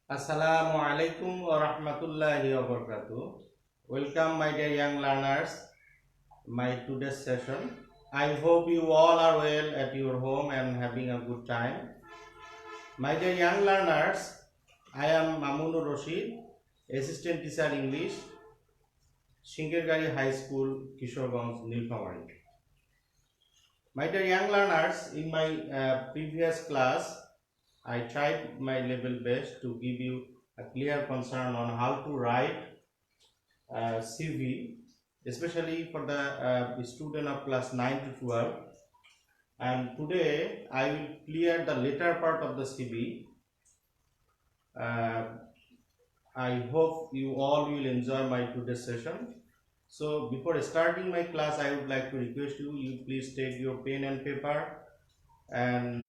Assalamu alaikum wa rahmatullahi wa barakatuh. Welcome, my dear young learners, my today's session. I hope you all are well at your home and having a good time. My dear young learners, I am Mamunur Rashid, Assistant Teacher English, Shingergari High School, Kishoreganj, Nilphamari. My dear young learners, in my previous class, I tried my level best to give you a clear concern on how to write CV, especially for the student of class 9 to 12. And today I will clear the later part of the CV. I hope you all will enjoy my today's session. So before starting my class, I would like to request you please take your pen and paper and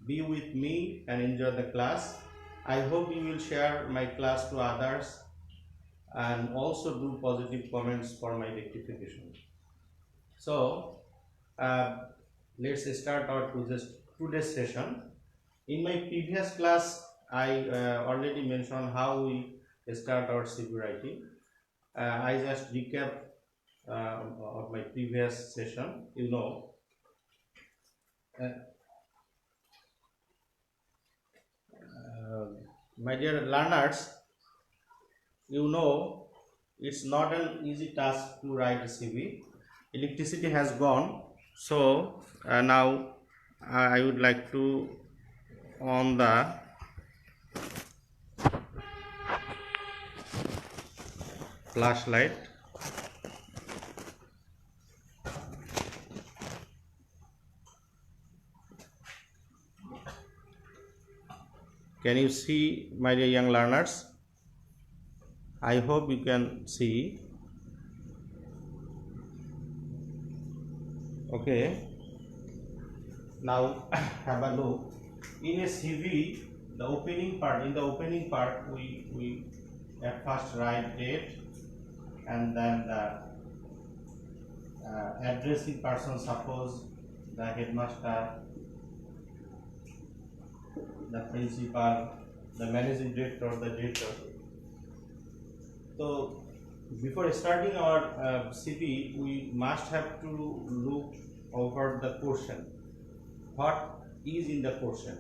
be with me and enjoy the class. I hope you will share my class to others and also do positive comments for my rectification. So let's start our today's session. In my previous class, I already mentioned how we start our CV writing. I just recap of my previous session. My dear learners, it's not an easy task to write a CV. Electricity has gone, so now I would like to on the flashlight. Can you see, my dear young learners? I hope you can see. Okay. Now have a look. In a CV, in the opening part, we at first write date and then the addressing person, suppose the headmaster, the principal, the managing director, the director. So before starting our CV, we must have to look over the question. What is in the question?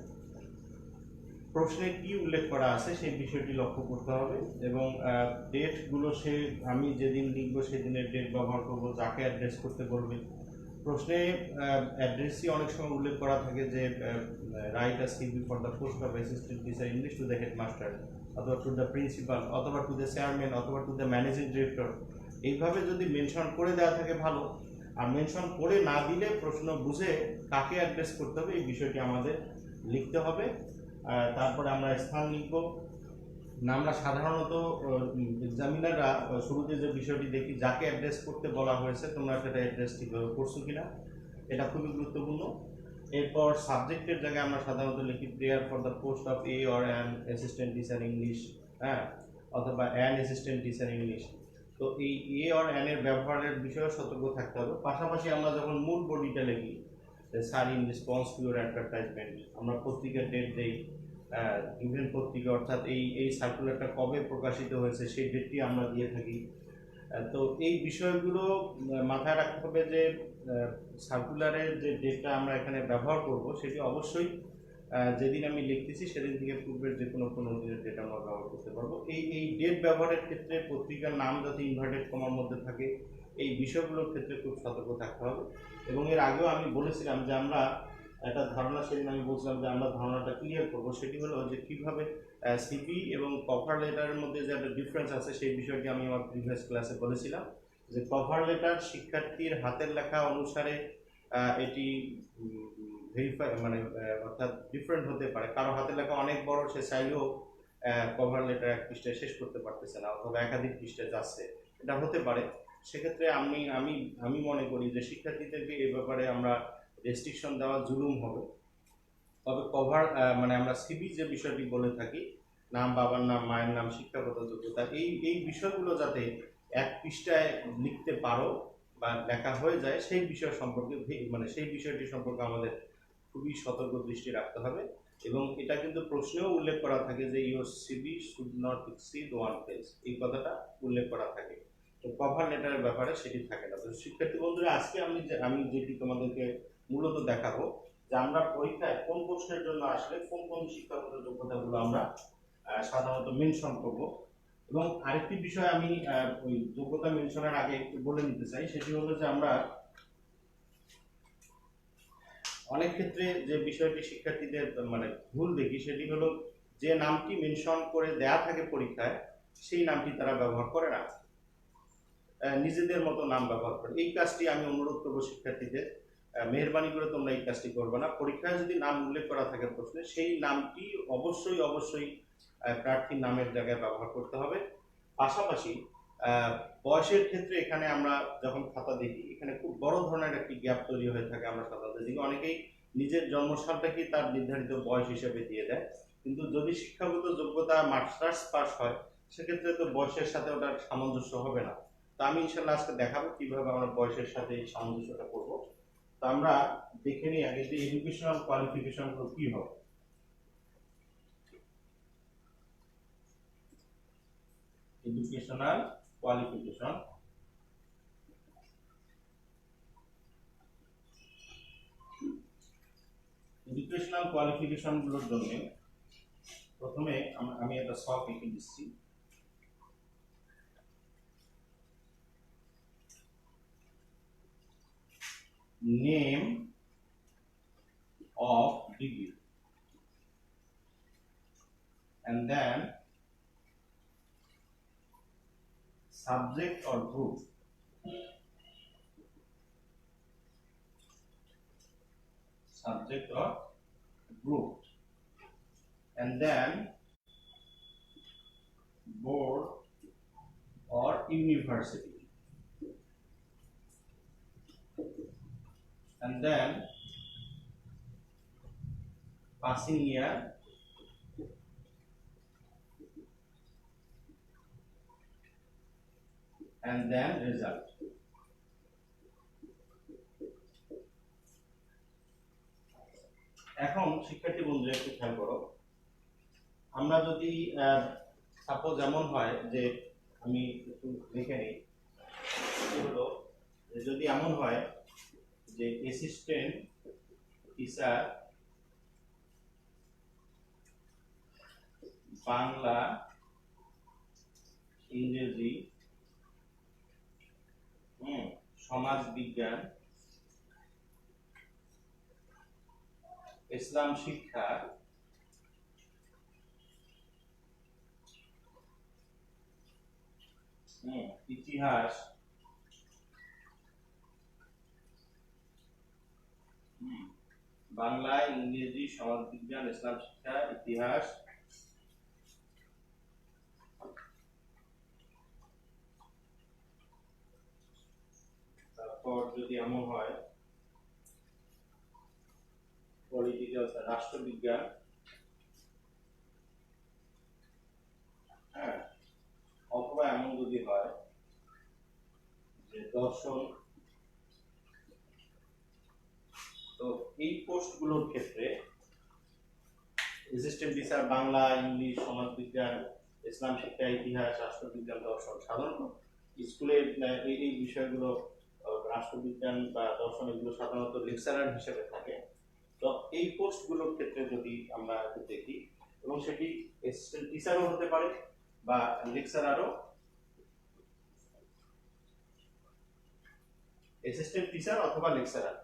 প্রশ্নে কি উল্লেখ করা আছে সেই বিষয়টি লক্ষ্য করতে হবে এবং ডেটগুলো আমি যেদিন লিখবো সেদিনের ডেট ব্যবহার করব, যাকে অ্যাড্রেস করতে বলবে। প্রশ্নে অ্যাড্রেসই অনেক সময় উল্লেখ করা থাকে যে write a CV for the post of assistant teacher English to the headmaster, অথবা টু দ্য প্রিন্সিপাল, অথবা টু দ্য চেয়ারম্যান, অথবা টু দ্য ম্যানেজিং ডিরেক্টর। এইভাবে যদি মেনশন করে দেওয়া থাকে ভালো, আর মেনশন করে না দিলে প্রশ্ন বুঝে কাকে অ্যাড্রেস করতে হবে এই বিষয়টি আমাদের লিখতে হবে। তারপরে আমরা স্থান লিখব না। আমরা সাধারণত এক্সামিনাররা শুরুতে যে বিষয়টি দেখি, যাকে অ্যাড্রেস করতে বলা হয়েছে তোমরা সেটা অ্যাড্রেস ঠিকভাবে করছো কিনা, এটা খুবই গুরুত্বপূর্ণ। এরপর সাবজেক্টের জায়গায় আমরা সাধারণত লিখি prayer for the post of a or an assistant teacher English, অথবা অ্যান অ্যাসিস্ট্যান্ট টিচার ইংলিশ। তো এই এ অর অ্যানের ব্যবহারের বিষয়ে সতর্ক থাকতে হবে। পাশাপাশি আমরা যখন মূল বডিটা লিখি, sir in response to your advertisement, আমরা পত্রিকার ডেট দেই, ইভেন্ট পত্রিকা, অর্থাৎ এই সার্কুলারটা কবে প্রকাশিত হয়েছে সেই ডেটটি আমরা দিয়ে থাকি। তো এই বিষয়গুলো মাথায় রাখতে হবে যে সার্কুলারের যে ডেটটা আমরা এখানে ব্যবহার করব সেটি অবশ্যই যেদিন আমি লিখতেছি সেদিন থেকে পূর্বের যে কোনো দিনের ডেট আমরা ব্যবহার করতে পারবো। এই ডেট ব্যবহারের ক্ষেত্রে পত্রিকার নাম যাতে ইনভার্টেড কমার মধ্যে থাকে, এই বিষয়গুলোর ক্ষেত্রে খুব সতর্ক থাকতে হবে। এবং এর আগেও আমি বলেছিলাম যে আমরা একটা ধারণা, সেদিন আমি বলছিলাম যে আমরা ধারণাটা ক্লিয়ার করবো, সেটি হলো যে কীভাবে সিভি এবং কভার লেটারের মধ্যে যে একটা ডিফারেন্স আছে সেই বিষয়টি আমি আমার প্রিভিয়াস ক্লাসে বলেছিলাম। যে কভার লেটার শিক্ষার্থীর হাতের লেখা অনুসারে এটি ভেরিফাই অর্থাৎ ডিফারেন্ট হতে পারে। কারো হাতের লেখা অনেক বড়, সে চাইলেও কভার লেটার এক পৃষ্ঠায় শেষ করতে পারতেছে না, অথবা একাধিক পৃষ্ঠায় যাচ্ছে, এটা হতে পারে। সেক্ষেত্রে আমি মনে করি যে শিক্ষার্থীদেরকে এই ব্যাপারে আমরা রেস্ট্রিকশন দেওয়া জুলুম হবে। তবে কভার আমরা সিভি যে বিষয়টি বলে থাকি, নাম, বাবার নাম, মায়ের নাম, শিক্ষাগত যোগ্যতা, এই বিষয়গুলো যাতে এক পৃষ্ঠায় লিখতে পারো বা লেখা হয়ে যায় সেই বিষয় সম্পর্কে সেই বিষয়টি সম্পর্কে আমাদের খুবই সতর্ক দৃষ্টি রাখতে হবে। এবং এটা কিন্তু প্রশ্নেও উল্লেখ করা থাকে যে your CV should not exceed 1 page, এই কথাটা উল্লেখ করা থাকে। তো কভার লেটারের ব্যাপারে সেটি থাকে না। তো শিক্ষার্থী বন্ধুরা, আজকে আমি যেটি তোমাদেরকে মূলত দেখাবো যে আমরা পরীক্ষায় কোন প্রশ্নের জন্য আসলে কোন কোন শিক্ষাগত যোগ্যতাগুলো আমরা সাধারণত মেনশন করব। এবং আরেকটি বিষয় আমি ওই যোগ্যতা মেনশনের আগে একটু বলে নিতে চাই, সেটি হলো যে আমরা অনেক ক্ষেত্রে যে বিষয়টি শিক্ষার্থীদের মানে ভুল দেখি সেটি হলো যে নামটি মেনশন করে দেয়া থাকে পরীক্ষায় সেই নামটি তারা ব্যবহার করে না, নিজেদের মতো নাম ব্যবহার করে। এই কাজটি আমি অনুরোধ করবো শিক্ষার্থীদের, মেহরবানি করে তোমরা এই কাজটি করবে না। পরীক্ষায় যদি নাম উল্লেখ করা থাকে প্রশ্নে, সেই নামটি অবশ্যই অবশ্যই প্রার্থীর নামের জায়গায় ব্যবহার করতে হবে। পাশাপাশি বয়সের ক্ষেত্রে এখানে আমরা যখন খাতা দেখি এখানে খুব বড় ধরনের একটি গ্যাপ তৈরি হয়ে থাকে। আমরা সাধারণত দেখি অনেকেই নিজের জন্মসালটাকে তার নির্ধারিত বয়স হিসেবে দিয়ে দেয়, কিন্তু যদি শিক্ষাগত যোগ্যতা মাস্টার্স পাস হয় সেক্ষেত্রে তো বয়সের সাথে ওটার সামঞ্জস্য হবে না। তো আমি ইনশাল্লাহ আজকে দেখাবো কিভাবে আমরা বয়সের সাথে এই সামঞ্জস্যটা করব। তো আমরা দেখে নিই আগে যে এডুকেশনাল কোয়ালিফিকেশন গুলো কি হবে। এডুকেশনাল কোয়ালিফিকেশন, এডুকেশনাল কোয়ালিফিকেশন গুলোর জন্য প্রথমে আমি একটা সব লিখে দিচ্ছি। name of degree and then subject or group, subject or group, and then board or university, and then passing year, and then result. এখন শিক্ষার্থী বন্ধু একটু খেয়াল করো, আমরা যদি সাপোজ এমন হয় যে আমি একটু লিখে নিই, হলো যদি এমন হয় যে অ্যাসিস্ট্যান্ট টিচার বাংলা, ইংরেজি, সমাজ বিজ্ঞান, ইসলাম শিক্ষা, ইতিহাস, বাংলা, ইংরেজি, সমাজ বিজ্ঞান, ইসলাম শিক্ষা, ইতিহাস, তারপর যদি এমন হয় পলিটিক্যাল, রাষ্ট্রবিজ্ঞান, হ্যাঁ, অথবা এমন যদি হয় যে দর্শন। তো এই পোস্টগুলোর ক্ষেত্রে অ্যাসিস্ট্যান্ট টিচার বাংলা, ইংলিশ, সমাজ বিজ্ঞান, ইসলাম শিক্ষা, ইতিহাস, রাষ্ট্রবিজ্ঞান, দর্শন, সাধারণত স্কুলে এই বিষয়গুলো রাষ্ট্রবিজ্ঞান বা দর্শন এগুলো সাধারণত লেকচারার হিসেবে থাকে। তো এই পোস্টগুলোর ক্ষেত্রে যদি আমরা দেখি, এবং সেটি অ্যাসিস্ট্যান্ট টিচারও হতে পারে বা লেকচারারও, অ্যাসিস্ট্যান্ট টিচার অথবা লেকচারার,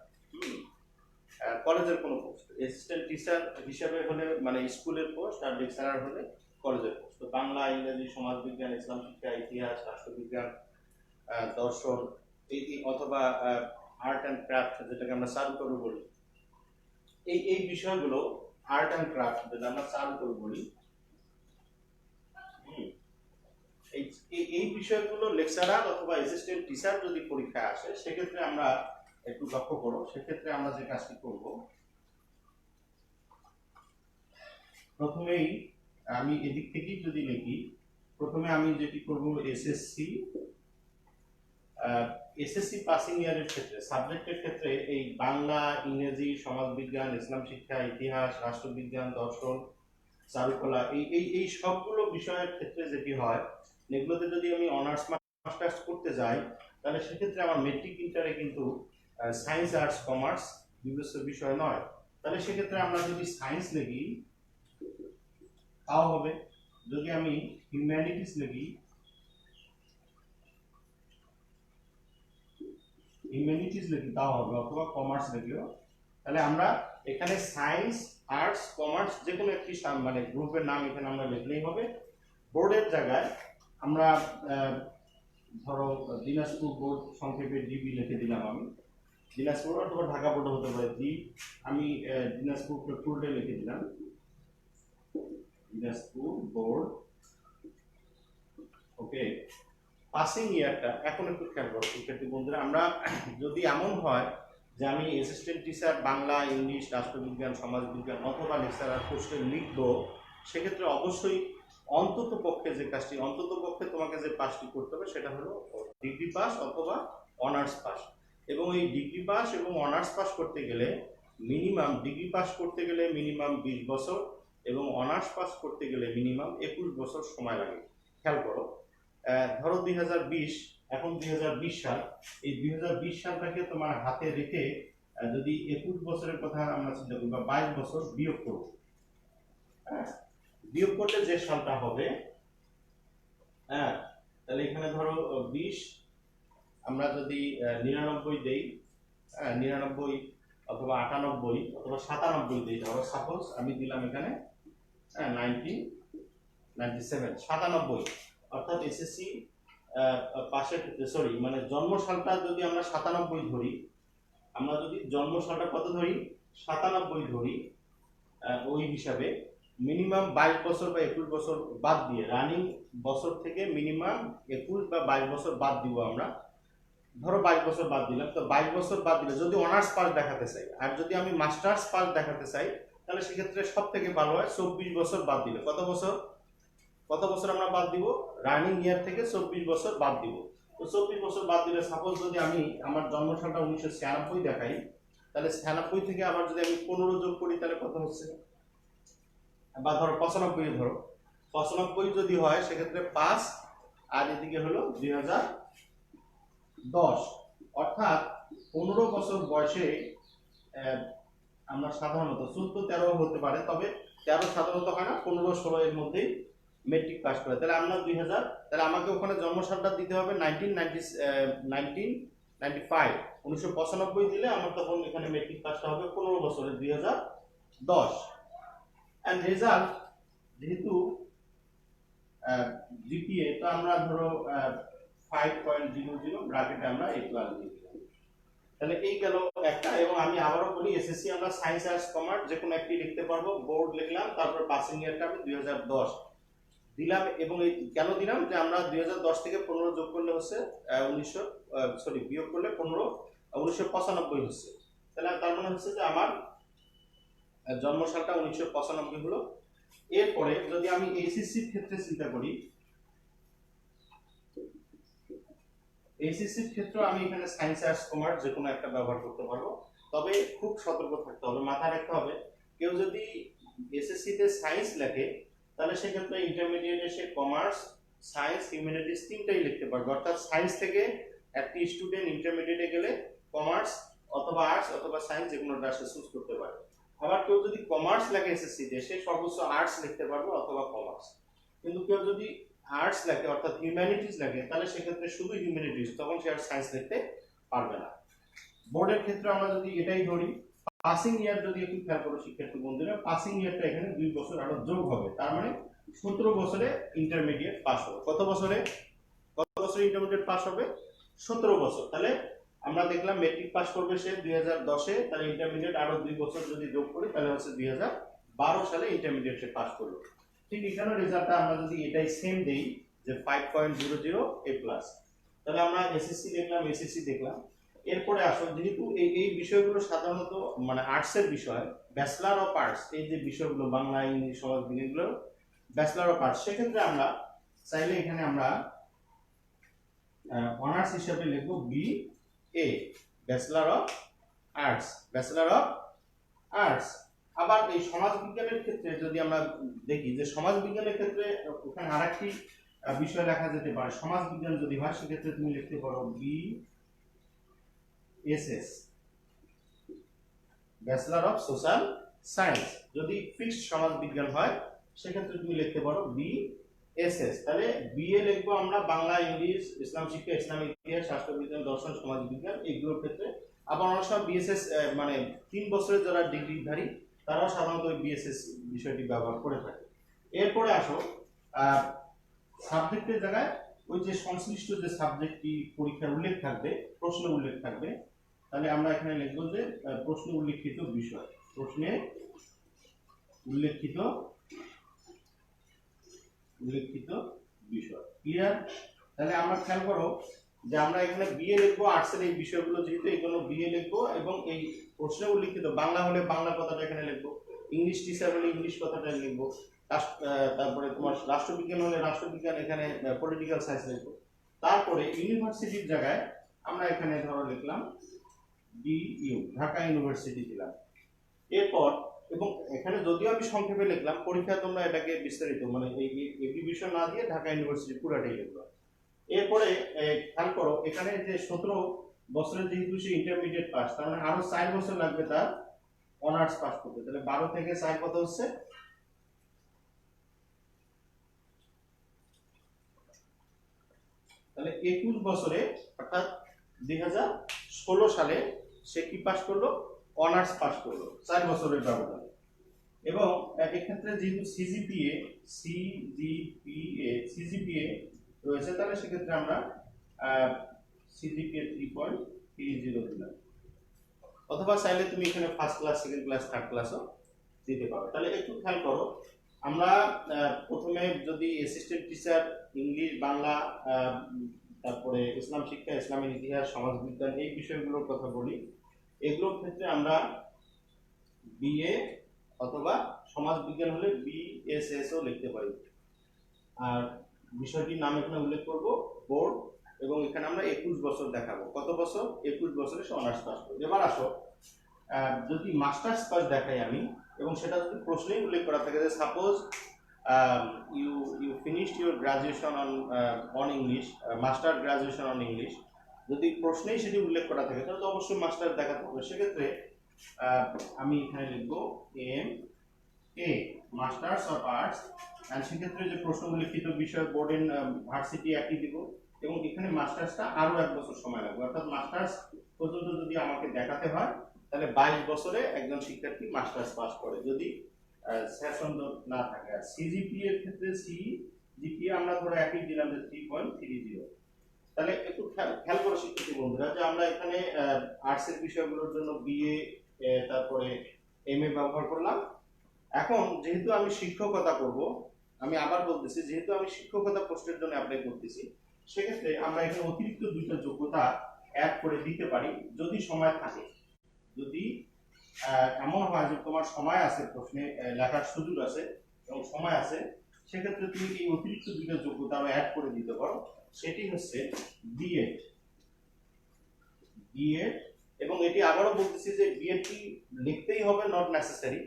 কলেজের কোনো পোস্ট। অ্যাসিস্ট্যান্ট টিচার হিসেবে হলে মানে স্কুলের পোস্ট, আর লেকচারার হলে কলেজের পোস্ট। তো বাংলা, ইংরেজি, সমাজ বিজ্ঞান, ইসলাম শিক্ষা, ইতিহাস, রাষ্ট্রবিজ্ঞান, দর্শন, এই অথবা আর্ট অ্যান্ড ক্রাফট যেটাকে আমরা চারুকলা বলি, এই বিষয়গুলো আর্ট অ্যান্ড ক্রাফট যেটা আমরা চারুকলা বলি, এই বিষয়গুলো লেকচারার অথবা অ্যাসিস্ট্যান্ট টিচার যদি পরীক্ষায় আসে সেক্ষেত্রে আমরা একটু লক্ষ্য করো। সেক্ষেত্রে আমরা যে কাজটি করব, প্রথমেই আমি এদিক থেকেই যদি লিখি, প্রথমে আমি যেটি করব এসএসসি এসএসসি পাসিং ইয়ারের ক্ষেত্রে সাবজেক্টের ক্ষেত্রে এই বাংলা, ইংরেজি, সমাজবিজ্ঞান, ইসলাম শিক্ষা, ইতিহাস, রাষ্ট্রবিজ্ঞান, দর্শন, চারুকলা, এই সবগুলো বিষয়ের ক্ষেত্রে যেটি হয়, এগুলোতে যদি আমি অনার্স মাস্টার্স করতে যাই, তাহলে সেক্ষেত্রে আমার মেট্রিক ইন্টারে কিন্তু সায়েন্স, আর্টস, কমার্স বিবেচ্য বিষয় নয়। তাহলে সেক্ষেত্রে আমরা যদি সায়েন্স লিখি তাও হবে, যদি আমি হিউম্যানিটিস লিখি তাও হবে, অথবা কমার্স লিখিও। তাহলে আমরা এখানে সায়েন্স, আর্টস, কমার্স যে কোনো একটি মানে গ্রুপের নাম এখানে আমরা লিখলেই হবে। বোর্ডের জায়গায় আমরা ধরো দিনাজপুর বোর্ড সংক্ষেপে ডিবি লিখে দিলাম। আমি দিনাজপুর অথবা ঢাকা বোর্ড হতে পারে ডি, আমি দিনাজপুর পুরোটাই লিখে দিলাম, দিনাজপুর বোর্ড। ওকে, পাসিং ইয়ারটা এখন একটু খেয়াল করো শিক্ষার্থী বন্ধুরা। আমরা যদি এমন হয় যে আমি অ্যাসিস্ট্যান্ট টিচার বাংলা, ইংলিশ, রাষ্ট্রবিজ্ঞান, সমাজবিজ্ঞান অথবা লেকচারার পোস্টে লিখবো, সেক্ষেত্রে অবশ্যই অন্তত পক্ষে যে কাজটি, অন্তত পক্ষে তোমাকে যে পাসটি করতে হবে সেটা হলো ডিগ্রি পাস অথবা অনার্স পাস। এবং এই ডিগ্রি পাস এবং অনার্স পাস করতে গেলে মিনিমাম, ডিগ্রি পাস করতে গেলে মিনিমাম 20 বছর এবং অনার্স পাস করতে গেলে মিনিমাম 21 বছর সময় লাগে। খেয়াল করো, ধরো 2020, এখন 2020 সাল, এই 2020 সালটাকে তোমার হাতে রেখে যদি 21 বছরের কথা আমরা চিন্তা করি বা 22 বছর বিয়োগ করব, হ্যাঁ, বিয়োগ করলে যে সালটা হবে, হ্যাঁ, তাহলে এখানে ধরো 20, আমরা যদি 99 দেই, 99 অথবা 98 অথবা 97 দিই, ধরো সাপোজ আমি দিলাম এখানে 1997, 97, অর্থাৎ এসএসসি পাশের ক্ষেত্রে, সরি মানে জন্ম সালটা যদি আমরা 97 ধরি, আমরা যদি জন্ম সালটা কত ধরি, 97 ধরি, ওই হিসাবে মিনিমাম 22 বছর বা 21 বছর বাদ দিয়ে, রানিং বছর থেকে মিনিমাম 21 বা 22 বছর বাদ দিব আমরা। ধরো 22 বছর বাদ দিলাম, তো 22 বছর বাদ দিলে যদি অনার্স পাস দেখাতে চাই, আর যদি আমি মাস্টার্স পাস দেখাতে চাই, তাহলে সেক্ষেত্রে সব থেকে ভালো হয় 24 বছর বাদ দিলে। কত বছর আমরা বাদ দিব, রানিং ইয়ার থেকে 24 বছর বাদ দিব। তো 24 বছর বাদ দিলে, সাপোজ যদি আমি আমার জন্ম সালটা 1996 দেখাই, তাহলে 96 থেকে আবার যদি আমি 15 যোগ করি, তাহলে কত হচ্ছে, বা ধরো 95, ধরো 95 যদি হয় সেক্ষেত্রে 5, আর এদিকে হলো 2010, অর্থাৎ 15 বছর বয়সে আমরা সাধারণত 14-13 হতে পারে, তবে 13 সাধারণত হয় না, 15-16 এর মধ্যেই মেট্রিক পাস করে। তাহলে আমরা 2000, তাহলে আমাকে ওখানে জন্ম সালটা দিতে হবে 1995 দিলে আমার তখন এখানে মেট্রিক পাসটা হবে 15 বছরে 2010। এন্ড রেজাল্ট যেহেতু জিপিএ, তো আমরা ধরো 5.00 ব্র্যাকেটে আমরা A+ দিয়ে দিলাম। তাহলে এই গেল একটা। এবং আমি আবারও বলি, এসএসসি আমরা সায়েন্স, আর্টস, কমার্স যে কোনো একটি লিখতে পারবো। বোর্ড লিখলাম, তারপর পাসিং ইয়ারটা আমি 2010 দিলাম। এবং এই কেন দিলাম, যে আমরা 2010 থেকে 15 যোগ করলে হচ্ছে বিয়োগ করলে 1995 হচ্ছে। তাহলে তার মানে হচ্ছে যে আমার জন্ম সালটা 1995 হলো। এরপরে যদি আমি এইচএসসির ক্ষেত্রে চিন্তা করি, এইচএসসির ক্ষেত্রে আমি এখানে সায়েন্স, আর্টস, কমার্স যে কোনো একটা ব্যবহার করতে পারবো। তবে খুব সতর্ক থাকতে হবে, মাথায় রাখতে হবে, কেউ যদি এসএসসিতে সায়েন্স লেখে, তাহলে সেক্ষেত্রে ইন্টারমিডিয়েটে সে কমার্স, সায়েন্স, হিউম্যানিটিস তিনটাই লিখতে পারবে। অর্থাৎ সায়েন্স থেকে একটি স্টুডেন্ট ইন্টারমিডিয়েটে গেলে কমার্স অথবা আর্টস অথবা সায়েন্স যে কোনোটা সে চুজ করতে পারে। আবার কেউ যদি কমার্স লেখে এসএসসিতে, সে সর্বোচ্চ আর্টস লিখতে পারবে অথবা কমার্স। কিন্তু কেউ যদি আর্টস লেখে অর্থাৎ হিউম্যানিটিস লেখে, তাহলে সেক্ষেত্রে শুধু হিউম্যানিটিস, তখন সে আর সায়েন্স লিখতে পারবে না। বোর্ডের ক্ষেত্রে আমরা যদি এটাই ধরি, পাসিং ইয়ার যদি একটু খেয়াল করো শিক্ষার্থী বন্ধুরা, পাসিং ইয়ারটা এখানে 2 বছর আরো যোগ হবে, তার মানে 17 বছরে ইন্টারমিডিয়েট পাস হবে। কত বছরে ইন্টারমিডিয়েট পাস হবে? 17 বছর। তাহলে আমরা দেখলাম মেট্রিক পাস করবে সে 2010-এ, তাহলে ইন্টারমিডিয়েট আরো 2 বছর যদি যোগ করি, তাহলে হচ্ছে 2012 সালে ইন্টারমিডিয়েট সে পাস করলো। ঠিক এখানে রেজাল্টটা আমরা যদি এটাই সেম দেই, যে 5.00 A+, তাহলে আমরা এসএসসি দেখলাম, এসএসসি দেখলাম। এরপরে আসো, যেহেতু এই বিষয়গুলো সাধারণত মানে আর্টসের বিষয়, ব্যাচেলর অফ আর্টস, এই যে বিষয়গুলো বাংলা, ইংলিশ, সমাজবিজ্ঞান, এগুলো ব্যাচেলর অফ আর্টস, সেক্ষেত্রে আমরা চাইলে এখানে আমরা অনার্স হিসাবে লিখবো B A, bachelor of arts, bachelor of arts. আবার এই সমাজ বিজ্ঞানের ক্ষেত্রে যদি আমরা দেখি যে সমাজ বিজ্ঞানের ক্ষেত্রে ওখানে আরেকটি বিষয় লেখা যেতে পারে। সমাজ বিজ্ঞান যদি হয় সেক্ষেত্রে তুমি লিখতে পারো B S S, bachelor of social science. যদি ফিক্সড সমাজ বিজ্ঞান হয় সেক্ষেত্রে তুমি লিখতে পারো বি এস এস। তাহলে বিএ লিখবো আমরা বাংলা, ইংলিশ, ইসলাম শিক্ষা, ইসলামিক ইতিহাস, রাষ্ট্রবিজ্ঞান, দর্শন, সমাজ বিজ্ঞান এইগুলোর ক্ষেত্রে। আবার অনেক সময় বিএসএস মানে 3 বছরের যারা ডিগ্রিধারী তারাও সাধারণত ওই বিএসএস বিষয়টি ব্যবহার করে থাকে। এরপরে আসো সাবজেক্টের জায়গায় ওই যে সংশ্লিষ্ট যে সাবজেক্টটি পরীক্ষার উল্লেখ থাকবে, প্রশ্ন উল্লেখ থাকবে, তাহলে আমরা এখানে লিখব যে প্রশ্ন উল্লেখিত বিষয়, প্রশ্নে উল্লেখিত বিষয়। ক্লিয়ার? তাহলে আমরা খেয়াল করো যে আমরা এখানে বিএ লিখবো, আর্টসের এই বিষয়গুলো যেহেতু এগুলো বিএ লিখবো, এবং এই প্রশ্নে উল্লেখিত বাংলা হলে বাংলা কথাটা এখানে লিখবো, ইংলিশ টিচার হলে ইংলিশ কথাটা লিখবো, তারপরে তোমার রাষ্ট্রবিজ্ঞান হলে রাষ্ট্রবিজ্ঞান, এখানে পলিটিক্যাল সায়েন্স লিখবো। তারপরে ইউনিভার্সিটির জায়গায় আমরা এখানে ধরো লিখলাম ডিইউ, ঢাকা ইউনিভার্সিটি দিলাম। এরপর এবং এখানে যদিও আমি সংক্ষেপে লিখলাম, পরীক্ষায় তোমরা এটাকে বিস্তারিত মানে এই এক্সিবিশন না দিয়ে ঢাকা ইউনিভার্সিটি পুরাটাই লিখলাম। এরপরে খেয়াল করো এখানে যে 17 বছরের যেহেতু সে ইন্টারমিডিয়েট পাস, তার মানে আরো 4 বছর লাগবে তার অনার্স পাস করতে। তাহলে 12 থেকে 4 কত হচ্ছে? তাহলে 21 বছরে, অর্থাৎ 2016 সালে সে কি পাস করলো? অনার্স পাস করলো 4 বছরের ব্যবধানে। এবং এক্ষেত্রে যেহেতু সিজিপিএ রয়েছে, তাহলে সেক্ষেত্রে আমরা সিজিপিএ 3.30 দিলাম। অথবা চাইলে তুমি এখানে first class, second class, third ক্লাসও দিতে পারো। তাহলে একটু খেয়াল করো, আমরা প্রথমে যদি অ্যাসিস্ট্যান্ট টিচার, ইংলিশ, বাংলা, তারপরে ইসলাম শিক্ষা, ইসলামের ইতিহাস, সমাজ বিজ্ঞান এই বিষয়গুলোর কথা বলি, এগুলোর ক্ষেত্রে আমরা বিএ অথবা সমাজ বিজ্ঞান হলে বিএসএস ও লিখতে পারি। আর বিষয়টির নাম এখানে উল্লেখ করব বোর্ড, এবং এখানে আমরা 21 বছর দেখাবো। কত বছর? 21 বছরে সে অনার্স পাস করবে। এবার আসো, যদি মাস্টার্স পাস দেখাই আমি, এবং সেটা যদি প্রশ্নেই উল্লেখ করা থাকে যে suppose you finished your graduation on English, master graduation on English, যদি প্রশ্নেই সেটি উল্লেখ করা থাকে তাহলে তো অবশ্যই মাস্টার দেখাতে হবে। সেক্ষেত্রে আমি এখানে লিখবো M A, masters of arts. And সেক্ষেত্রে যে প্রশ্ন উল্লেখিত বিষয় বোর্ড ইন ভার্সিটি একই দিব, এবং এখানে মাস্টার্সটা আরো 1 বছর সময় লাগবে। অর্থাৎ মাস্টার্স পর্যন্ত যদি আমাকে দেখাতে হয় তাহলে 22 বছরে একজন শিক্ষার্থী মাস্টার্স পাস করে, যদি সেশন না থাকে। আর সিজিপিএ এর ক্ষেত্রে সিজিপিএ আমরা ধরো একই দিলাম যে 3.30। তাহলে একটু খেয়াল করে শিক্ষার্থী বন্ধুরা যে আমরা এখানে আর্টস এর বিষয়গুলোর জন্য বিএ, তারপরে এমএ ব্যবহার করলাম। এখন যেহেতু আমি শিক্ষকতা করব, আমি আবার বলতেছি, যেহেতু আমি শিক্ষকতা পোস্টের জন্য অ্যাপ্লাই করতেছি, সেক্ষেত্রে আমরা এখানে অতিরিক্ত 2টা যোগ্যতা অ্যাড করে দিতে পারি যদি সময় থাকে। যদি এমন হয় যে তোমার সময় আছে, প্রশ্নে লেখার সুযোগ আছে এবং সময় আছে, সেক্ষেত্রে তুমি এই অতিরিক্ত 2টা যোগ্যতা আরো অ্যাড করে দিতে পারো। সেটি হচ্ছে বিএড। এবং এটি আবারও বলতেছি যে বিএড কি লিখতেই হবে, নট নেসেসারি,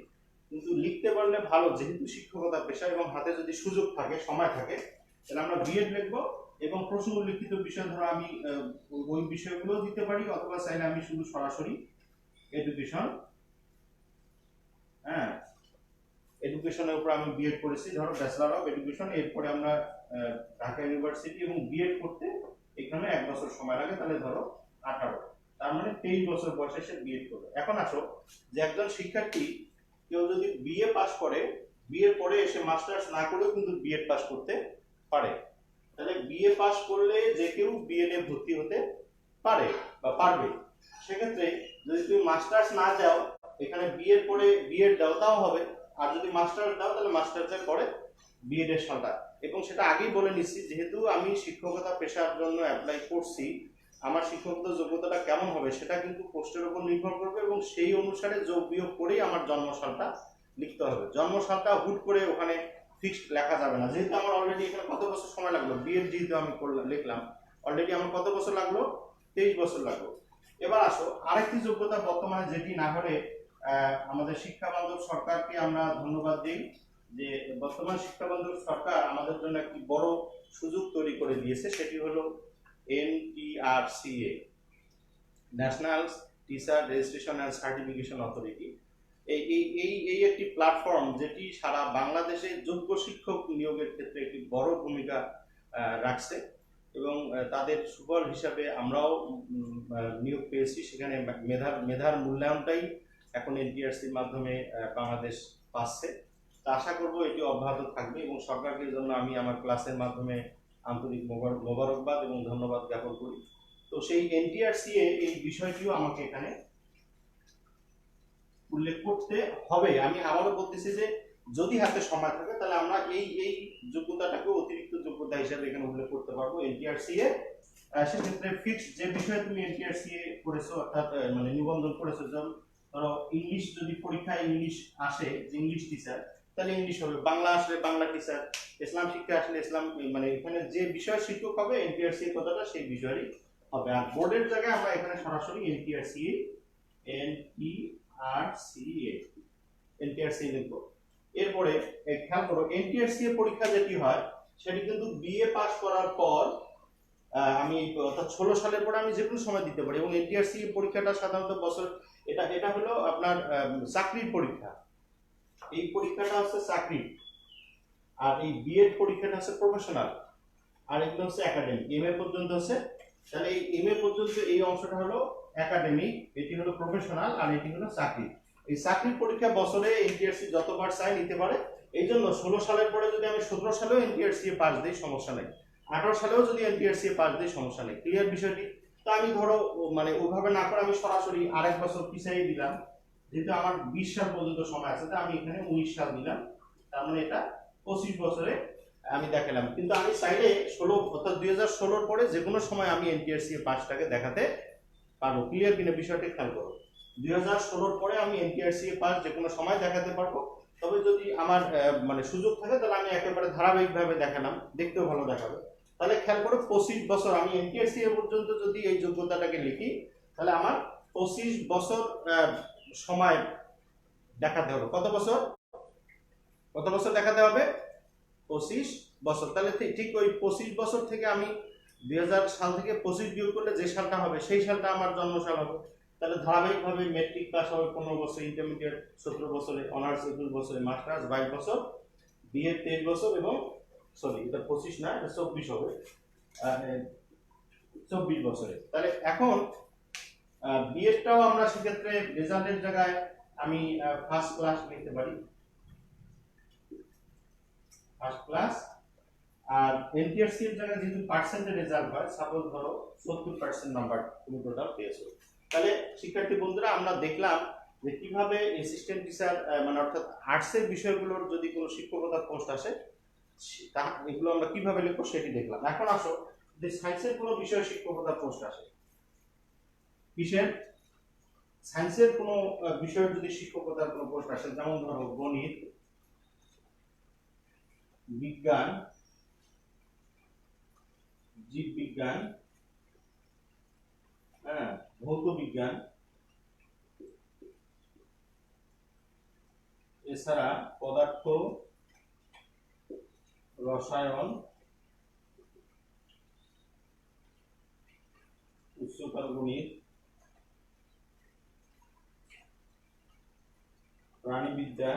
কিন্তু লিখতে পারলে ভালো, যেহেতু শিক্ষকতা পেশা এবং হাতে যদি সুযোগ থাকে, সময় থাকে, তাহলে আমরা বিএড লিখবো। এবং প্রশ্ন উল্লেখিত বিষয় ধরো আমি ওই বিষয়গুলো দিতে পারি, অথবা চাইলে আমি শুধু সরাসরি এডুকেশন, এডুকেশনের উপর আমি বিএড করেছি, ধরো ব্যাচেলর অফ এডুকেশন। এরপরে আমরা ঢাকা ইউনিভার্সিটি, এবং বিএড করতে এখানে 1 বছর সময় লাগে, তাহলে ধরো 18, তার মানে 23 বছর বয়সে সে বিএড করবে। এখন আসো যে একজন শিক্ষার্থী কেউ যদি বিএ পাস করে, বিএর পরে এসে মাস্টার্স না করেও কিন্তু বিএড পাস করতে পারে। তাহলে বিএ পাস করলে যে কেউ বিএড এ ভর্তি হতে পারে বা পারবে। সেক্ষেত্রে যদি তুমি মাস্টার্স না যাও, এখানে বিএর পরে বিএড দাও, তাও হবে। আর যদি মাস্টার্স দাও তাহলে মাস্টার্সের পরে বিএড এর সালটা। এবং সেটা আগেই বলে নিচ্ছি, যেহেতু আমি শিক্ষকতা পেশার জন্য অ্যাপ্লাই করছি, আমার শিক্ষকতা যোগ্যতাটা কেমন হবে সেটা কিন্তু পোস্টের উপর নির্ভর করবে, এবং সেই অনুসারে যোগ বিয়োগ করেই আমার জন্মসালটা লিখতে হবে। জন্মসালটা হুট করে ওখানে ফিক্সড লেখা যাবে না, যেহেতু আমার অলরেডি এখানে কত বছর সময় লাগলো, বিএড যেহেতু আমি লিখলাম অলরেডি আমার কত বছর লাগলো? 23 বছর লাগলো। এবার আসো আরেকটি যোগ্যতা বর্তমানে যেটি না হলে আমাদের শিক্ষা বান্ধব সরকারকে আমরা ধন্যবাদ দিই যে বর্তমান শিক্ষা বান্ধব সরকার আমাদের জন্য একটি বড় সুযোগ তৈরি করে দিয়েছে, সেটি হলো NTRCA, national teacher registration and certification authority. এই একটি প্ল্যাটফর্ম যেটি সারা বাংলাদেশে যোগ্য শিক্ষক নিয়োগের ক্ষেত্রে একটি বড় ভূমিকা রাখছে এবং তাদের সুফল হিসাবে আমরাও নিয়োগ পেয়েছি। সেখানে মেধার মূল্যায়নটাই এখন NTRCর মাধ্যমে বাংলাদেশ পাচ্ছে। তা আশা করব এটি অব্যাহত থাকবে এবং সরকারের জন্য আমি আমার ক্লাসের মাধ্যমে আন্তরিক মোবারকবাদ এবং ধন্যবাদ জ্ঞাপন করি। তো সেই NTRCA এই বিষয়টিও আমাকে এখানে উল্লেখ করতে হবে। আমি আবারও বলতেছি যে যদি হাতে সময় থাকে তাহলে আমরা এই যোগ্যতাটাকে অতিরিক্ত যোগ্যতা হিসেবে এখানে উল্লেখ করতে পারবো। NTRCA সেক্ষেত্রে ফিক্সড যে বিষয়ে তুমি NTRCA করেছো অর্থাৎ মানে নিবন্ধন করেছো, যেমন ধরো ইংলিশ যদি পরীক্ষায় ইংলিশ আসে যে ইংলিশ টিচার, তাহলে ইংলিশ হবে, বাংলা আসলে বাংলা টিচার, ইসলাম শিক্ষা আসলে ইসলাম, মানে এখানে যে বিষয় শিক্ষক হবে NTRCA কথাটা সেই বিষয়েরই হবে। আর বোর্ডের জায়গায় আমরা এখানে সরাসরি NTRCA লিখবো। এরপরে খেয়াল করো NTRCA পরীক্ষা যেটি হয় সেটি কিন্তু BA পাস করার পর আমি অর্থাৎ 16 সালের পরে আমি যে কোনো সময় দিতে পারি এবং NTRCA পরীক্ষাটা সাধারণত বছর এটা হলো আপনার চাকরির পরীক্ষা। এই পরীক্ষাটা হচ্ছে চাকরি, আর এই বিএড পরীক্ষাটা হচ্ছে প্রফেশনাল, আর এগুলো হচ্ছে একাডেমিক। MA পর্যন্ত হচ্ছে, তাহলে এই MA পর্যন্ত এই অংশটা হলো একাডেমিক, এটি হলো প্রফেশনাল, আর এটি হলো চাকরি। এই চাকরির পরীক্ষা বছরে NTRC যতবার চাই নিতে পারে। এই জন্য 16 সালের পরে যদি আমি 17 সালেও NTRCA পাস দিই সমস্যা নেই, 18 সালেও যদি NTRCA পাস দিই সমস্যা নেই। ক্লিয়ার বিষয়টি? তো আমি ধরো মানে ওইভাবে না করে আমি সরাসরি আরেক বছর পিছিয়ে দিলাম, যেহেতু আমার 20 সাল পর্যন্ত সময় আছে, তো আমি এখানে 19 সাল দিলাম, তার মানে এটা 25 বছরে আমি দেখালাম। কিন্তু আমি চাইলে 16 অর্থাৎ 2016 পরে যে কোনো সময় আমি NTRCA পাসটাকে দেখাতে পারবো। ক্লিয়ার কিনা বিষয়টি খেয়াল করো? 2016 পরে আমি NTRCA পাস যে কোনো সময় দেখাতে পারবো। তবে যদি আমার মানে সুযোগ থাকে তাহলে আমি একেবারে ধারাবাহিকভাবে দেখালাম, দেখতেও ভালো দেখাবে। তাহলে খেয়াল করো 25 বছর আমি NTRCA পর্যন্ত যদি এই যোগ্যতাটাকে লিখি তাহলে আমার 25 বছর সময় দেখাতে হবে। কত বছর দেখাতে হবে? 25 বছর। তাহলে ঠিক ওই 25 বছর থেকে আমি 2000 সাল থেকে 25 বিয়োগ করলে যে সালটা হবে সেই সালটা আমার জন্মসাল হবে। তাহলে ধারাবাহিকভাবে মেট্রিক পাস হবে 15 বছর, ইন্টারমিডিয়েট 17 বছরে, অনার্স 21 বছরে, মাস্টার্স 22 বছর, বিএ 23 বছর এবং সরি এটা 25 না, এটা 24 হবে, 24 বছরে। তাহলে এখন বিএডটাও আমরা সেক্ষেত্রে রেজাল্টের জায়গায় আমি ফার্স্ট ক্লাস লিখতে পারি, ফার্স্ট ক্লাস। আর NTRC এর জায়গায় যেহেতু পার্সেন্টেজ রেজাল্ট হয়, সাপোজ ধরো 70% নাম্বার তুমি টোটাল পেয়েছো, তাহলে শিক্ষার্থী বন্ধুরা আমরা দেখলাম যে কিভাবে অ্যাসিস্ট্যান্ট টিচার মানে অর্থাৎ আর্টসের বিষয়গুলোর যদি কোনো শিক্ষকতার পোস্ট আসে তা এগুলো আমরা কিভাবে লিখবো সেটি দেখলাম। এখন আসো যে সায়েন্সের কোনো বিষয়ে শিক্ষকতার পোস্ট আসে, কিসের? সায়েন্সের কোনো বিষয়ের যদি শিক্ষকতার কোনো পোস্ট আসে, যেমন ধরো গণিত, বিজ্ঞান, জীববিজ্ঞান, ভৌত বিজ্ঞান, এছাড়া পদার্থ, রসায়ন, উচ্চতর গণিত, প্রাণীবিদ্যা,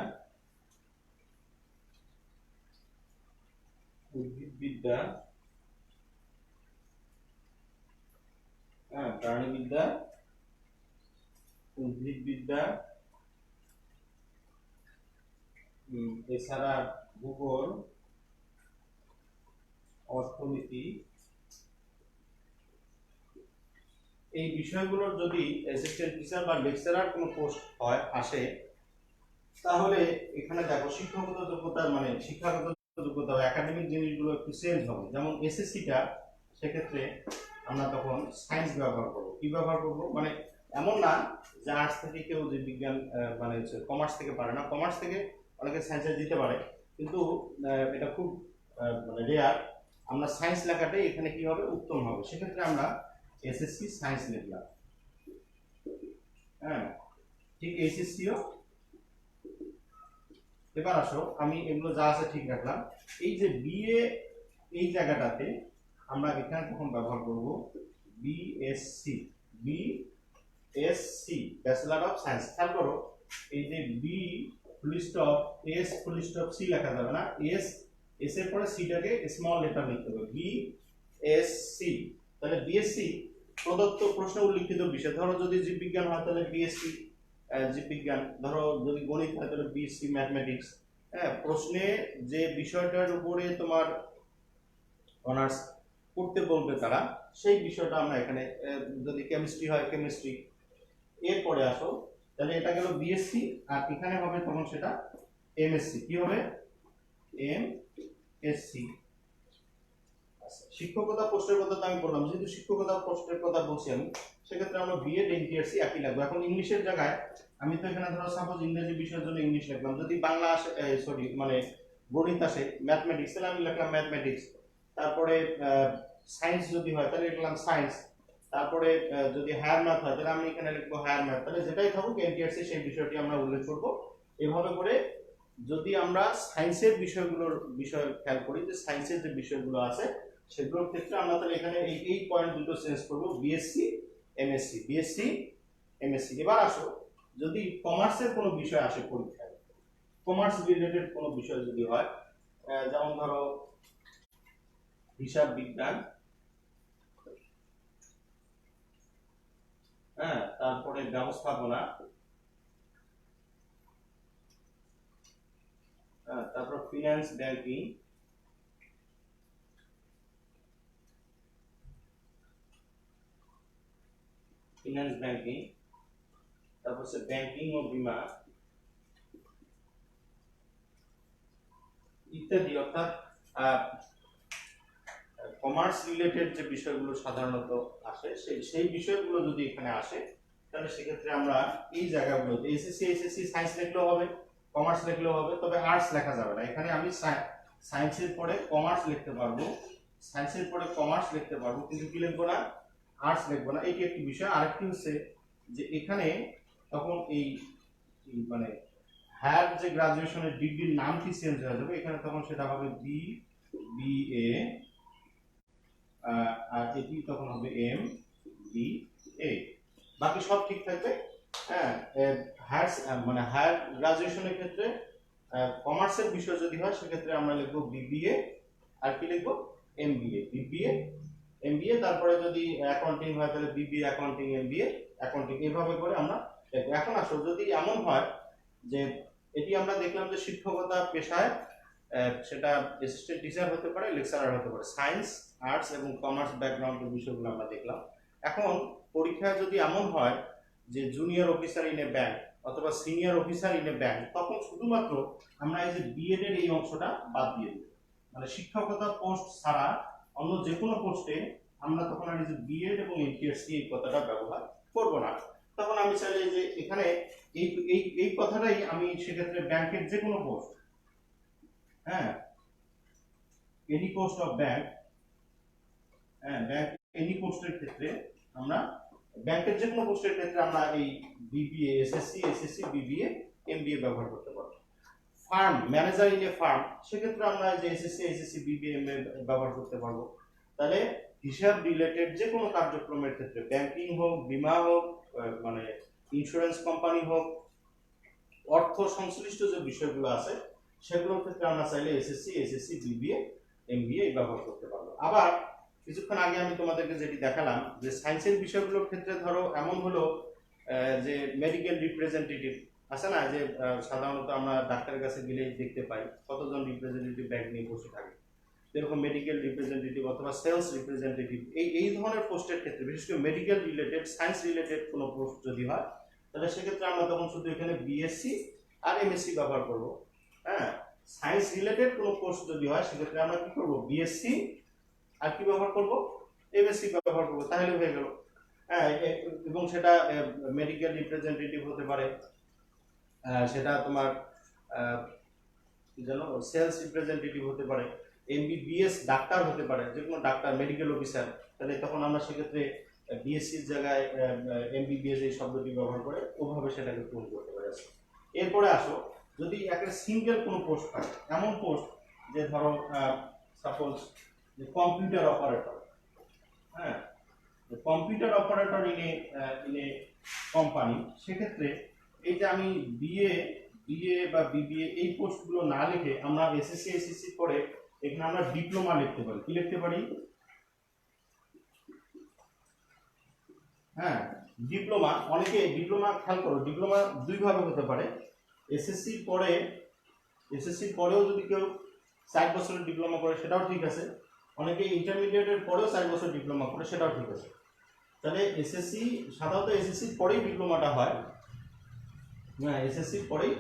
উদ্ভিদবিদ্যা, প্রাণীবিদ্যা, উদ্ভিদবিদ্যা, এছাড়া ভূগোল, অর্থনীতি, এই বিষয়গুলোর যদি অ্যাসিস্ট্যান্ট টিচার বা লেকচারার কোনো পোস্ট হয় আসে, তাহলে এখানে দেখো শিক্ষাগত যোগ্যতা মানে শিক্ষাগত যোগ্যতা একাডেমিক জিনিসগুলো একটু চেঞ্জ হবে। যেমন এসএসসিটা সেক্ষেত্রে আমরা তখন সায়েন্স ব্যবহার করবো। কি ব্যবহার করবো? মানে এমন না যে আর্টস থেকে কেউ যে বিজ্ঞান মানে কমার্স থেকে পারে না, কমার্স থেকে অনেকে সায়েন্সে দিতে পারে, কিন্তু এটা খুব মানে রেয়ার। আমরা সায়েন্স লেখাটাই এখানে কি হবে, উত্তম হবে। সেক্ষেত্রে আমরা এসএসসি সায়েন্স লিখলাম। হ্যাঁ, ঠিক এইচএসসিও। এবার আসো, আমি এগুলো যা আছে ঠিক রাখলাম। এই যে বিএ এই জায়গাটাতে আমরা এখানে তখন ব্যবহার করব BSc. BSc bachelor of science. খেয়াল করো, এই যে B full stop S full stop C লেখা যাবে না, এস এস এর পরে সিটাকে স্মল লেটার লিখতে হবে, বিএসসি। তাহলে বিএসসি প্রদত্ত প্রশ্নে উল্লিখিত বিষয়, ধরো যদি জীববিজ্ঞান হয় তাহলে বিএসসি জীববিজ্ঞান, ধরো যদি গণিত হয় তাহলে বিএসসি ম্যাথমেটিক্স। হ্যাঁ, প্রশ্নে যে বিষয়টার উপরে তোমার অনার্স করতে বলবে তারা, সেই বিষয়টা আমরা এখানে, যদি কেমিস্ট্রি হয় কেমিস্ট্রি। এরপরে আসো, তাহলে এটা গেল বিএসসি, আর এখানে হবে তখন সেটা এমএসসি। কি হবে, এমএসসি। শিক্ষকতা পোস্টের কথা তো আমি বললাম, যেহেতু শিক্ষকতা পোস্টের কথা বলছি আমি, সেক্ষেত্রে আমরা বিএড এনটিআরসি একই লাগবে। এখন ইংলিশের জায়গায় আমি তো এখানে ধরো সাপোজ ইংরেজি বিষয়ের জন্য ইংলিশ লিখলাম, যদি বাংলা আসে সরি মানে গণিত আসে ম্যাথমেটিক্স, তাহলে আমি লিখলাম ম্যাথমেটিক্স। তারপরে সায়েন্স যদি হয় তাহলে লিখলাম সায়েন্স। তারপরে যদি হায়ার ম্যাথ হয় তাহলে আমি এখানে লিখবো হায়ার ম্যাথ। তাহলে যেটাই থাকুক এনটিআরসি সেই বিষয়টি আমরা উল্লেখ করব। এভাবে করে যদি আমরা সায়েন্সের বিষয় খেয়াল করি, যে সায়েন্সের যে বিষয়গুলো আছে সেগুলোর ক্ষেত্রে আমরা তাহলে এখানে এই পয়েন্ট দুটো চেঞ্জ করব, বিএসসি এমএসসি, বিএসসি এমএসসি। এবার আসো, যদি কমার্সের কোনো বিষয় আসে পরীক্ষায়, কমার্স রিলেটেড কোনো বিষয় যদি হয়, যেমন ধরো হিসাব বিজ্ঞান, হ্যাঁ, তারপরে ব্যবস্থাপনা, তারপর ফিনান্স ব্যাংকিং, ফিনান্স ব্যাংকিং, তারপর হচ্ছে ব্যাংকিং ও বীমা ইত্যাদি। অর্থাৎ কমার্স রিলেটেড যে বিষয়গুলো সাধারণত আসে, সেই বিষয়গুলো যদি এখানে আসে, তাহলে সেক্ষেত্রে আমরা এই জায়গাগুলোতে এসএসসি সায়েন্স লিখলেও হবে, কমার্স লিখলেও হবে, তবে আর্টস লেখা যাবে না। এখানে আমি সায়েন্সের পরে কমার্স লিখতে পারবো, সায়েন্সের পরে কমার্স লিখতে পারবো, কিন্তু কি লিখবো না, আর্টস লিখবো না। এটি একটি বিষয়। আরেকটি হচ্ছে যে এখানে তখন এই মানে হায়ার যে গ্রাজুয়েশনের ডিগ্রির নামটি চেঞ্জ হয়ে যাবে, এখানে তখন সেটা হবে বিএ, আর এটি তখন হবে এমবিএ। বাকি সব ঠিক থাকবে। হ্যাঁ, মানে হায়ার গ্রাজুয়েশনের ক্ষেত্রে কমার্সের বিষয় যদি হয় সেক্ষেত্রে আমরা লিখবো বিবিএ, আর কি লিখবো, এমবিএ, বিবিএ এমবিএ। তারপরে যদি অ্যাকাউন্টিং হয় তাহলে বিবিএ অ্যাকাউন্টিং, এমবিএ অ্যাকাউন্টিং, এভাবে করে আমরা দেখবো। এখন আসো, যদি এমন হয় যে এটি আমরা দেখলাম যে শিক্ষকতা পেশায় সেটা অ্যাসিস্ট্যান্ট টিচার হতে পারে, লেকচারার হতে পারে, সায়েন্স আর্টস এবং কমার্স ব্যাকগ্রাউন্ডের বিষয়গুলো আমরা দেখলাম। এখন পরীক্ষায় যদি এমন হয় যে junior officer in a bank অথবা senior officer in a bank, তখন শুধুমাত্র আমরা এই যে বিএড এর এই অংশটা বাদ দিয়ে দেব। মানে শিক্ষকতা পোস্ট ছাড়া অন্য যে কোনো পোস্টে আমরা তখন আর এই যে বিএড এবং এনটিআরসি এই কথাটা ব্যবহার করব না। তখন আমি চাইলে যে এখানে এই এই এই কথাটাই আমি সেক্ষেত্রে ব্যাংকের যে কোনো পোস্ট, হ্যাঁ, এনি পোস্ট অফ ব্যাংক, হ্যাঁ, ব্যাংক এনি পোস্টের ক্ষেত্রে আমরা ব্যাংকের যে কোনো পোস্টের ক্ষেত্রে আমরা এই বিবিএ এসএসসি বিবিএ এমবিএ ব্যবহার করতে পারবো। Farm manager in a farm, সেক্ষেত্রে আমরা যে এসএসসি বিবিএ এমবিএ ব্যবহার করতে পারবো। তাহলে হিসাব রিলেটেড যে কোনো কার্যক্রমের ক্ষেত্রে, ব্যাংকিং হোক, বীমা হোক, মানে ইন্স্যুরেন্স কোম্পানি হোক, অর্থ সংশ্লিষ্ট যে বিষয়গুলো আছে সেগুলোর ক্ষেত্রে আমরা চাইলে এসএসসি বিবিএ এমবিএ ব্যবহার করতে পারবো। আবার কিছুক্ষণ আগে আমি তোমাদেরকে যেটি দেখালাম যে সায়েন্সের বিষয়গুলোর ক্ষেত্রে ধরো এমন হলো যে মেডিকেল রিপ্রেজেন্টেটিভ আছে না, যে সাধারণত আমরা ডাক্তারের কাছে গেলে দেখতে পাই কতজন রিপ্রেজেন্টেটিভ ব্যাগ নিয়ে বসে থাকে, যেরকম মেডিকেল রিপ্রেজেন্টেটিভ অথবা সেলস রিপ্রেজেন্টেটিভ, এই ধরনের পোস্টের ক্ষেত্রে, বিশেষ করে মেডিকেল রিলেটেড সায়েন্স রিলেটেড কোনো পোস্ট যদি হয়, তাহলে সেক্ষেত্রে আমরা তখন শুধু এখানে বিএসসি আর এমএসসি ব্যবহার করব। হ্যাঁ, সায়েন্স রিলেটেড কোনো পোস্ট যদি হয় সেক্ষেত্রে আমরা কি করব, বিএসসি আর কি ব্যবহার করব, এমএসসি ব্যবহার করব, তাহলে হয়ে গেল। হ্যাঁ, এবং সেটা মেডিকেল রিপ্রেজেন্টেটিভ হতে পারে, সেটা তোমার কি জানো সেলস রিপ্রেজেন্টেটিভ হতে পারে। এমবিবিএস ডাক্তার হতে পারে, যে কোনো ডাক্তার, মেডিকেল অফিসার, তাহলে তখন আমরা সেক্ষেত্রে বিএসসির জায়গায় এমবিবিএস এই শব্দটি ব্যবহার করে ওভাবে সেটাকে পূরণ করতে পারে। এরপরে আসো, যদি একটা সিঙ্গেল কোনো পোস্ট থাকে, এমন পোস্ট যে ধরো সাপোজ যে কম্পিউটার অপারেটর, হ্যাঁ, computer operator in a company, সেক্ষেত্রে এই যে আমি বিএ বা বিবিএ এই পোস্টগুলো না লিখে আমরা এসএসসি এসএসসি করে এখানে আমরা ডিপ্লোমা লিখতে পারি। কি লিখতে পারি? হ্যাঁ, ডিপ্লোমা। অনেকে ডিপ্লোমা, খেয়াল করো, ডিপ্লোমা দুইভাবে হতে পারে। এসএসসির পরেও যদি কেউ 4 বছরের ডিপ্লোমা করে সেটাও ঠিক আছে, অনেকে ইন্টারমিডিয়েটের পরেও 4 বছর ডিপ্লোমা করে সেটাও ঠিক আছে। তাহলে এসএসসি, সাধারণত এসএসসির পরেই ডিপ্লোমাটা হয়, হ্যাঁ, এসএসসির পরেই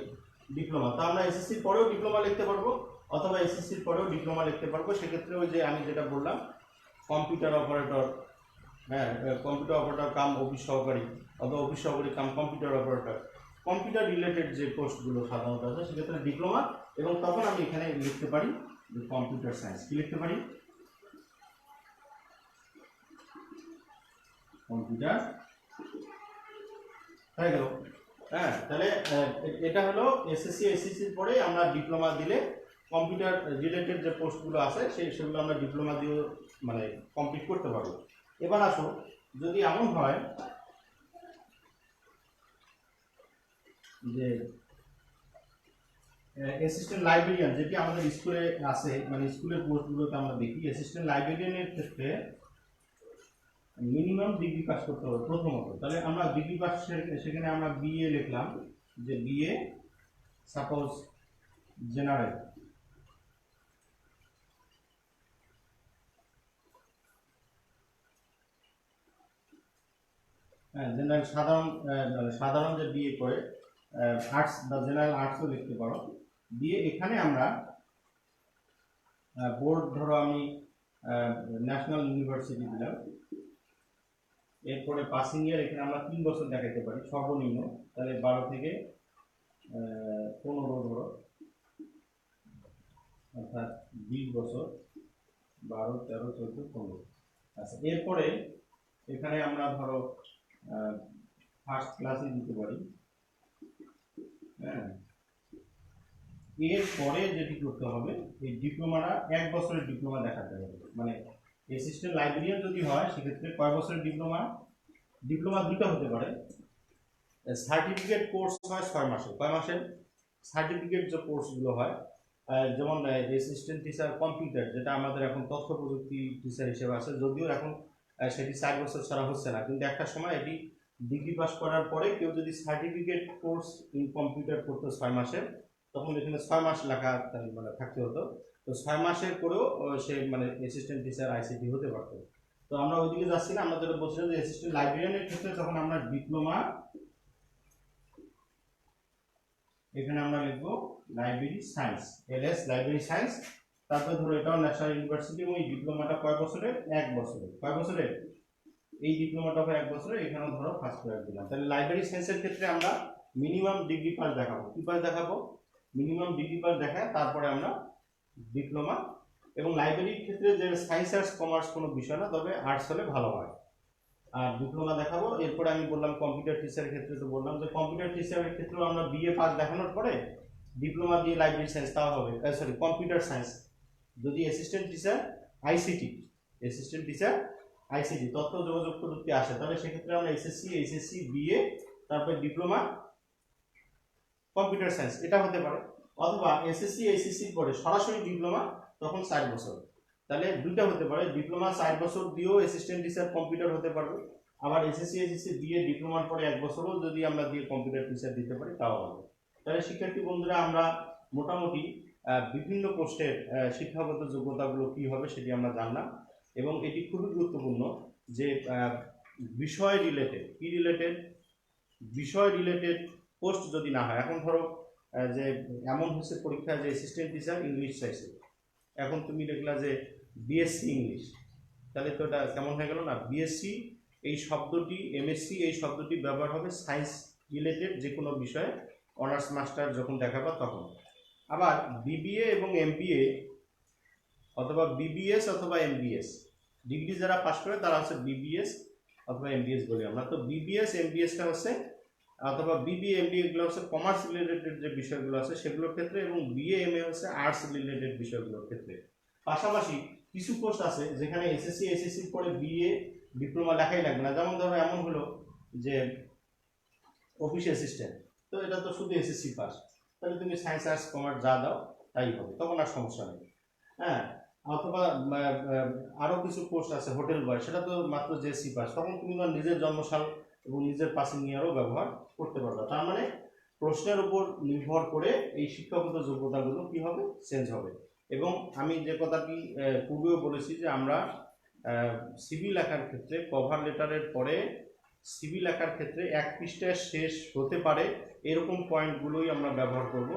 ডিপ্লোমা। তো আমরা এসএসসির পরেও ডিপ্লোমা লিখতে পারবো অথবা এসএসসির পরেও ডিপ্লোমা লিখতে পারবো। সেক্ষেত্রে ওই যে আমি যেটা বললাম কম্পিউটার অপারেটর, হ্যাঁ, কম্পিউটার অপারেটর কাম অফিস সহকারী অথবা অফিস সহকারী cum computer operator, computer related যে পোস্টগুলো সাধারণত আছে সেক্ষেত্রে ডিপ্লোমা। এবং তখন আমি এখানে লিখতে পারি যে কম্পিউটার সায়েন্স। কি লিখতে পারি? কম্পিউটার হয়ে গেল। হ্যাঁ, তাহলে এটা হলো এসএসসি এসএসসির পরে আমরা ডিপ্লোমা দিলে কম্পিউটার রিলেটেড যে পোস্টগুলো আছে সেগুলো আমরা ডিপ্লোমা দিয়ে মানে কমপ্লিট করতে পারবো। এবার আসো, যদি এমন হয় যে অ্যাসিস্ট্যান্ট লাইব্রেরিয়ান, যেটি আমাদের স্কুলে আছে, মানে স্কুলের পোস্টগুলোতে আমরা দেখি, অ্যাসিস্ট্যান্ট লাইব্রেরিয়ানের ক্ষেত্রে মিনিমাম ডিগ্রি পাস করতে হবে প্রথমত। তাহলে আমরা ডিগ্রি পাস, সেখানে আমরা বিএ লিখলাম, যে বিএ সাপোজ জেনারেল, হ্যাঁ, জেনারেল সাধারণ যে বিএ করে আর্টস বা জেনারেল আর্টসও লিখতে পারো। দিয়ে এখানে আমরা বোর্ড, ধরো আমি ন্যাশনাল ইউনিভার্সিটি দিলাম। এরপরে পাসিং ইয়ার এখানে আমরা 3 বছর দেখাতে পারি সর্বনিম্ন। তাহলে 12 থেকে 15 ধরো, অর্থাৎ 20 বছর, 12, 13, 14, 15। আচ্ছা, এরপরে এখানে আমরা ধরো ফার্স্ট ক্লাসে দিতে পারি। হ্যাঁ, এরপরে যেটি করতে হবে, এই ডিপ্লোমাটা 1 বছরের ডিপ্লোমা দেখাতে হবে। মানে অ্যাসিস্ট্যান্ট লাইব্রেরিয়ান যদি হয় সেক্ষেত্রে কয় বছরের ডিপ্লোমা? ডিপ্লোমা দুটো হতে পারে। সার্টিফিকেট কোর্স হয় 6 মাসের। কয় মাসের? সার্টিফিকেট যে কোর্সগুলো হয়, যেমন অ্যাসিস্ট্যান্ট টিচার কম্পিউটার, যেটা আমাদের এখন তথ্য প্রযুক্তি টিচার হিসেবে আছে, যদিও এখন সেটি 4 বছর ছাড়া হচ্ছে না, কিন্তু একটা সময় এটি ডিগ্রি পাস করার পরে কেউ যদি সার্টিফিকেট কোর্স ইন কম্পিউটার করতো 6 মাসের, তখন এখানে 6 মাস লেখা মানে থাকতে হতো। তো 6 মাসের করেও সে মানে অ্যাসিস্ট্যান্ট টিচার আইসিটি হতে পারতো। তো আমরা ওইদিকে যাচ্ছি না, আমরা যেটা বলছিলাম যে অ্যাসিস্ট্যান্ট লাইব্রেরিয়ানের ক্ষেত্রে তখন আমরা ডিপ্লোমা, এখানে আমরা লিখবো library science, LS library science. তারপরে ধরো এটাও ন্যাশনাল ইউনিভার্সিটি, এবং এই ডিপ্লোমাটা কয় বছরের? 1 বছরের। কয় বছরের? এই ডিপ্লোমাটা হয় 1 বছরের। এখানেও ধরো ফার্স্ট ইয়ার দিলাম। তাহলে লাইব্রেরি সায়েন্সের ক্ষেত্রে আমরা মিনিমাম ডিগ্রি পাস দেখাবো। কি পাস দেখাবো? মিনিমাম ডিগ্রি পাস দেখায় তারপরে আমরা ডিপ্লোমা। এবং লাইব্রেরির ক্ষেত্রে যে সায়েন্স আর্টস কমার্স কোনো বিষয় না, তবে আর্টস হলে ভালো হয়। আর ডিপ্লোমা দেখাবো। এরপরে আমি বললাম কম্পিউটার টিচারের ক্ষেত্রে, তো বললাম যে কম্পিউটার টিচারের ক্ষেত্রেও আমরা বিএ পাস দেখানোর পরে ডিপ্লোমা দিয়ে লাইব্রেরি সায়েন্স, তাও হবে, সরি কম্পিউটার সায়েন্স। যদি অ্যাসিস্ট্যান্ট টিচার আইসিটি তথ্য যোগাযোগ প্রযুক্তি আসে, তাহলে সেক্ষেত্রে আমরা এসএসসি বিএ, তারপরে ডিপ্লোমা কম্পিউটার সায়েন্স, এটা হতে পারে। অথবা এসএসসির পরে সরাসরি ডিপ্লোমা, তখন 4 বছর। তাহলে দুইটা হতে পারে, ডিপ্লোমা 4 বছর দিয়েও অ্যাসিস্ট্যান্ট টিচার কম্পিউটার হতে পারবে, আবার এসএসসি দিয়ে ডিপ্লোমার পরে 1 বছরও যদি আমরা দিয়ে কম্পিউটার টিচার দিতে পারি তাও হবে। তাহলে শিক্ষার্থী বন্ধুরা, আমরা মোটামুটি বিভিন্ন পোস্টের শিক্ষাগত যোগ্যতাগুলো কি হবে সেটি আমরা জানলাম। এবং এটি খুবই গুরুত্বপূর্ণ যে বিষয় রিলেটেড পোস্ট যদি না হয়। এখন ধরো যে এমন হচ্ছে পরীক্ষায় যে অ্যাসিস্ট্যান্ট টিচার ইংলিশ চাইছে, এখন তুমি দেখলা যে বিএসসি ইংলিশ, তাহলে তো এটা কেমন হয়ে গেল না? বিএসসি এই শব্দটি, এমএসসি এই শব্দটি ব্যবহার হবে সায়েন্স রিলেটেড যে কোনো বিষয়ে অনার্স মাস্টার যখন দেখাবা তখন। আবার বিবিএ এবং এমবিএ অথবা বিবিএস অথবা এমবিএস। ডিগ্রি যারা পাস করে তারা হচ্ছে বিবিএস অথবা এমবিএস বলি আমরা। তো বিবিএস এমবিএসটা হচ্ছে অথবা বিবিএ এমবিএ এগুলো হচ্ছে কমার্স রিলেটেড যে বিষয়গুলো আছে সেগুলোর ক্ষেত্রে, এবং বিএ এমএ হচ্ছে আর্টস রিলেটেড বিষয়গুলোর ক্ষেত্রে। পাশাপাশি কিছু পোস্ট আছে যেখানে এসএসসি এসএসসির পরে বিএ ডিপ্লোমা লেখাই লাগবে না। যেমন ধরো এমন হলো যে অফিস অ্যাসিস্ট্যান্ট, তো এটা তো শুধু এসএসসি পাস, তাহলে তুমি সায়েন্স আর্টস কমার্স যা দাও তাই হবে, তখন আর সমস্যা নেই। হ্যাঁ, অথবা আরও কিছু পোস্ট আছে হোটেল বয়, সেটা তো মাত্র জেএসসি পাস, তখন তুমি নিজের জন্মসাল এবং নিজের পাসিং ইয়ারও ব্যবহার করতে পারবে। তার মানে প্রশ্নের উপর নির্ভর করে এই শিক্ষাগত যোগ্যতাগুলো কি হবে, চেঞ্জ হবে। এবং আমি যে কথাটি পূর্বেও বলেছি যে আমরা সিভি লেখার ক্ষেত্রে কভার লেটারের পরে সিভি লেখার ক্ষেত্রে এক পৃষ্ঠায় শেষ হতে পারে এরকম পয়েন্টগুলোই আমরা ব্যবহার করব।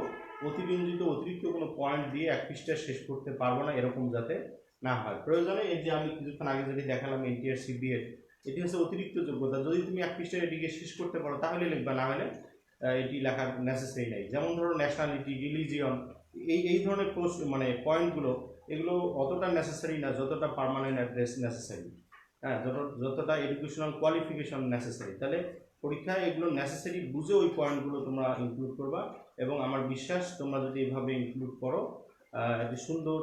অতিরঞ্জিত অতিরিক্ত কোনো পয়েন্ট দিয়ে এক পৃষ্ঠায় শেষ করতে পারবো না, এরকম যাতে না হয়। প্রয়োজনে এই যে আমি কিছুক্ষণ আগে যেটি দেখালাম এনটিআর সিবিএর, এটি হচ্ছে অতিরিক্ত যোগ্যতা। যদি তুমি এক পৃষ্ঠায় এটিকে শেষ করতে পারো তাহলে লিখবা, না হলে এটি লেখার নেসেসারি নেই। যেমন ধরো ন্যাশনালিটি, রিলিজিয়ন, এই ধরনের পোস্ট মানে পয়েন্টগুলো, এগুলো অতটা নেসেসারি না যতটা পার্মানেন্ট অ্যাড্রেস নেসেসারি, হ্যাঁ, যতটা এডুকেশনাল কোয়ালিফিকেশন নেসেসারি। তাহলে পরীক্ষায় এগুলো নেসেসারি বুঝে ওই পয়েন্টগুলো তোমরা ইনক্লুড করবা, এবং আমার বিশ্বাস তোমরা যদি এভাবে ইনক্লুড করো একটি সুন্দর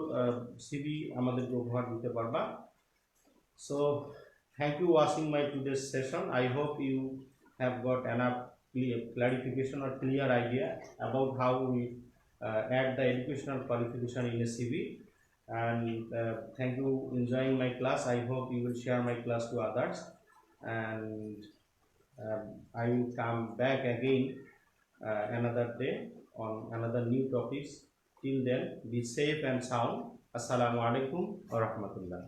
সিভি আমাদেরকে উপহার দিতে পারবা। So thank you watching my today's session. I hope you have got enough clarification or clear idea about how we add the educational qualification in a CV. And thank you enjoying my class. I hope you will share my class to others, and I will come back again another day on another new topics. Till then, be safe and sound. Assalamu alaikum wa rahmatullah.